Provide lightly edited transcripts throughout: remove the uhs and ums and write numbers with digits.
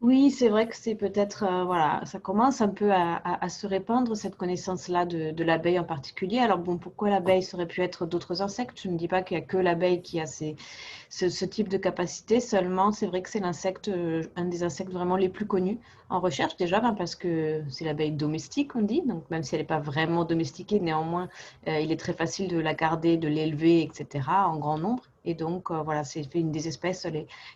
Oui, c'est vrai que c'est peut-être, voilà, ça commence un peu à se répandre, cette connaissance-là de l'abeille en particulier. Alors bon, pourquoi l'abeille? Ça aurait pu être d'autres insectes. Je ne dis pas qu'il n'y a que l'abeille qui a ce type de capacité. Seulement, c'est vrai que c'est l'insecte, un des insectes vraiment les plus connus en recherche déjà, ben, parce que c'est l'abeille domestique, on dit. Donc même si elle n'est pas vraiment domestiquée, néanmoins, il est très facile de la garder, de l'élever, etc., en grand nombre. Et donc, voilà, c'est une des espèces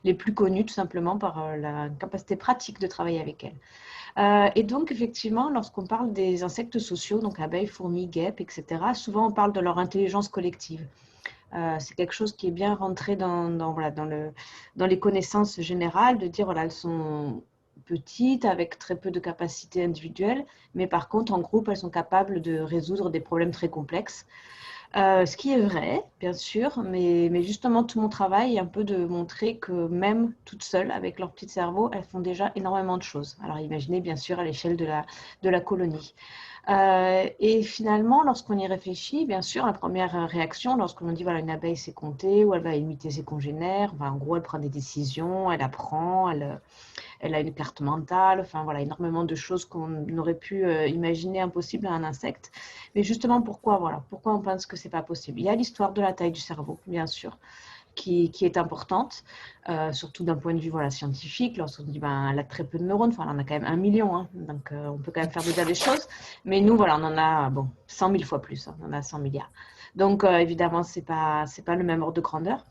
les plus connues, tout simplement par la capacité pratique de travailler avec elles. Et donc, effectivement, lorsqu'on parle des insectes sociaux, donc abeilles, fourmis, guêpes, etc., souvent on parle de leur intelligence collective. C'est quelque chose qui est bien rentré voilà, dans les connaissances générales, de dire, voilà, elles sont petites, avec très peu de capacités individuelles, mais par contre, en groupe, elles sont capables de résoudre des problèmes très complexes. Ce qui est vrai, bien sûr, mais justement, tout mon travail est un peu de montrer que même toutes seules, avec leur petit cerveau, elles font déjà énormément de choses. Alors imaginez bien sûr à l'échelle de la colonie. Et finalement, lorsqu'on y réfléchit, bien sûr, la première réaction, lorsqu'on dit voilà, une abeille c'est compter, ou elle va imiter ses congénères, enfin, en gros, elle prend des décisions, elle apprend, elle a une carte mentale, enfin voilà, énormément de choses qu'on aurait pu imaginer impossibles à un insecte. Mais justement, pourquoi on pense que c'est pas possible? Il y a l'histoire de la taille du cerveau, bien sûr, qui est importante, surtout d'un point de vue voilà, scientifique. Lorsqu'on dit ben, elle a très peu de neurones, enfin, elle en a quand même 1 million, hein, donc on peut quand même faire déjà des choses. Mais nous, voilà, on en a bon, 100 000 fois plus, hein, on en a 100 milliards. Donc évidemment, c'est pas le même ordre de grandeur.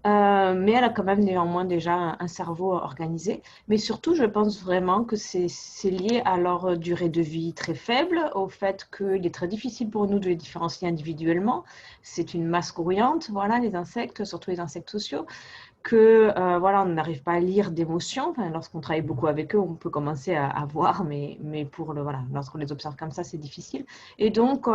Mais elle a quand même néanmoins déjà un cerveau organisé. Mais surtout, je pense vraiment que c'est lié à leur durée de vie très faible, au fait qu'il est très difficile pour nous de les différencier individuellement. C'est une masse grouillante, voilà, les insectes, surtout les insectes sociaux que voilà, on n'arrive pas à lire d'émotions. Enfin, lorsqu'on travaille beaucoup avec eux, on peut commencer à voir, mais pour voilà, lorsqu'on les observe comme ça, c'est difficile. Et donc,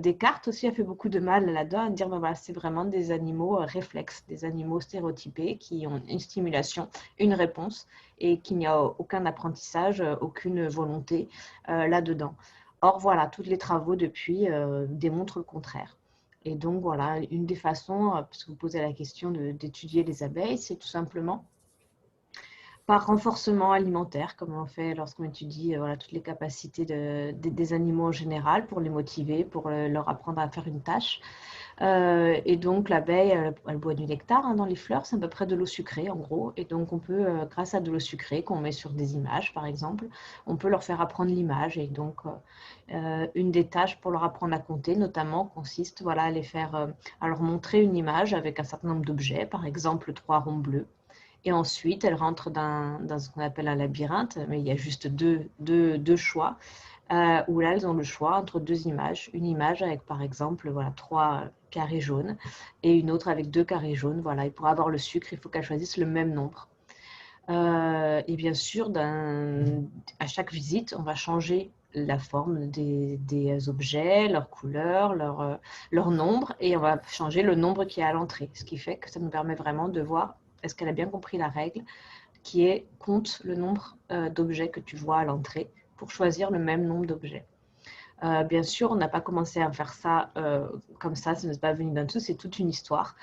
Descartes aussi a fait beaucoup de mal là-dedans, à dire ben, voilà, c'est vraiment des animaux réflexes, des animaux stéréotypés qui ont une stimulation, une réponse, et qu'il n'y a aucun apprentissage, aucune volonté là-dedans. Or, voilà, tous les travaux depuis démontrent le contraire. Et donc, voilà, une des façons, puisque vous posez la question d'étudier les abeilles, c'est tout simplement par renforcement alimentaire, comme on fait lorsqu'on étudie voilà, toutes les capacités des animaux en général, pour les motiver, pour leur apprendre à faire une tâche. Et donc, l'abeille, elle boit du nectar hein, dans les fleurs, c'est à peu près de l'eau sucrée en gros. Et donc, on peut, grâce à de l'eau sucrée qu'on met sur des images, par exemple, on peut leur faire apprendre l'image. Et donc, une des tâches pour leur apprendre à compter, notamment, consiste voilà, à leur montrer une image avec un certain nombre d'objets, par exemple 3 ronds bleus. Et ensuite, elles rentrent dans ce qu'on appelle un labyrinthe, mais il y a juste deux choix, où là, elles ont le choix entre 2 images. Une image avec, par exemple, voilà, 3 carrés jaunes et une autre avec 2 carrés jaunes. Voilà. Et pour avoir le sucre, il faut qu'elles choisissent le même nombre. Et bien sûr, à chaque visite, on va changer la forme des objets, leur couleur, leur nombre, et on va changer le nombre qui est à l'entrée. Ce qui fait que ça nous permet vraiment de voir est-ce qu'elle a bien compris la règle qui est compte le nombre d'objets que tu vois à l'entrée pour choisir le même nombre d'objets. Bien sûr, on n'a pas commencé à faire ça comme ça n'est pas venu d'un tout, c'est toute une histoire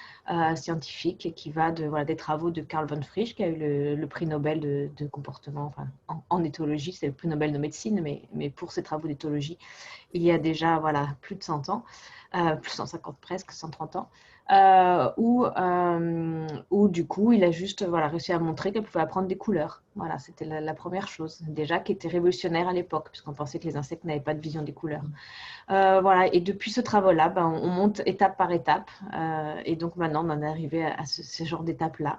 scientifique qui va voilà, des travaux de Carl von Frisch, qui a eu le prix Nobel de comportement, enfin, en éthologie, c'est le prix Nobel de médecine, mais pour ses travaux d'éthologie, il y a déjà voilà, plus de 100 ans, plus 150 presque, 130 ans, où du coup, il a juste voilà, réussi à montrer qu'elle pouvait apprendre des couleurs. Voilà, c'était la première chose, déjà, qui était révolutionnaire à l'époque, puisqu'on pensait que les insectes n'avaient pas de vision des couleurs. Voilà, et depuis ce travail-là, ben, on monte étape par étape, et donc maintenant, on en est arrivé à ce genre d'étape-là,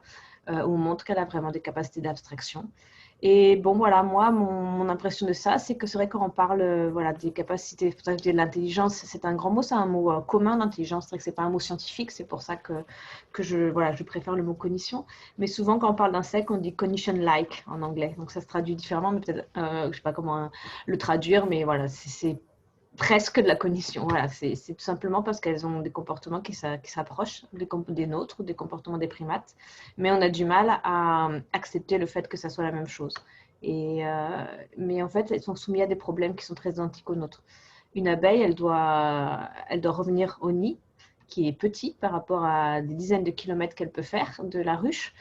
où on montre qu'elle a vraiment des capacités d'abstraction. Et bon, voilà, moi, mon impression de ça, c'est que c'est vrai quand on parle voilà, des capacités, pour ça que je dis de l'intelligence, c'est un grand mot, c'est un mot commun, l'intelligence, c'est vrai que c'est pas un mot scientifique, c'est pour ça que voilà, je préfère le mot cognition. Mais souvent, quand on parle d'insecte, on dit cognition-like en anglais. Donc ça se traduit différemment, mais peut-être, je sais pas comment le traduire, mais voilà, c'est presque de la cognition. Voilà, c'est tout simplement parce qu'elles ont des comportements qui s'approchent des nôtres ou des comportements des primates, mais on a du mal à accepter le fait que ça soit la même chose. Mais en fait, elles sont soumises à des problèmes qui sont très identiques aux nôtres. Une abeille, elle doit revenir au nid, qui est petit par rapport à des dizaines de kilomètres qu'elle peut faire de la ruche.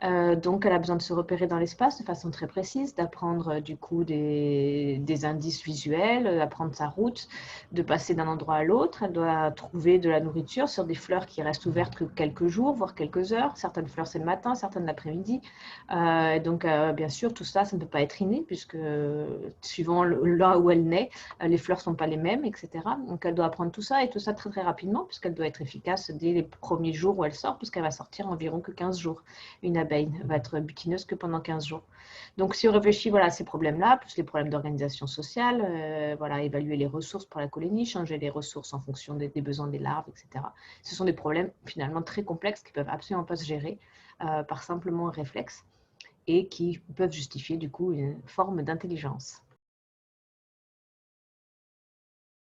Donc, elle a besoin de se repérer dans l'espace de façon très précise, d'apprendre du coup des indices visuels, d'apprendre sa route, de passer d'un endroit à l'autre. Elle doit trouver de la nourriture sur des fleurs qui restent ouvertes que quelques jours, voire quelques heures. Certaines fleurs, c'est le matin, certaines l'après-midi. Donc, bien sûr, tout ça, ça ne peut pas être inné, puisque suivant là où elle naît, les fleurs ne sont pas les mêmes, etc. Donc, elle doit apprendre tout ça, et tout ça très, très rapidement, puisqu'elle doit être efficace dès les premiers jours où elle sort, puisqu'elle va sortir environ que 15 jours. Une abeille va être butineuse que pendant 15 jours. Donc, si on réfléchit voilà, à ces problèmes-là, plus les problèmes d'organisation sociale, voilà, évaluer les ressources pour la colonie, changer les ressources en fonction des besoins des larves, etc. Ce sont des problèmes finalement très complexes qui ne peuvent absolument pas se gérer par simplement un réflexe et qui peuvent justifier du coup une forme d'intelligence.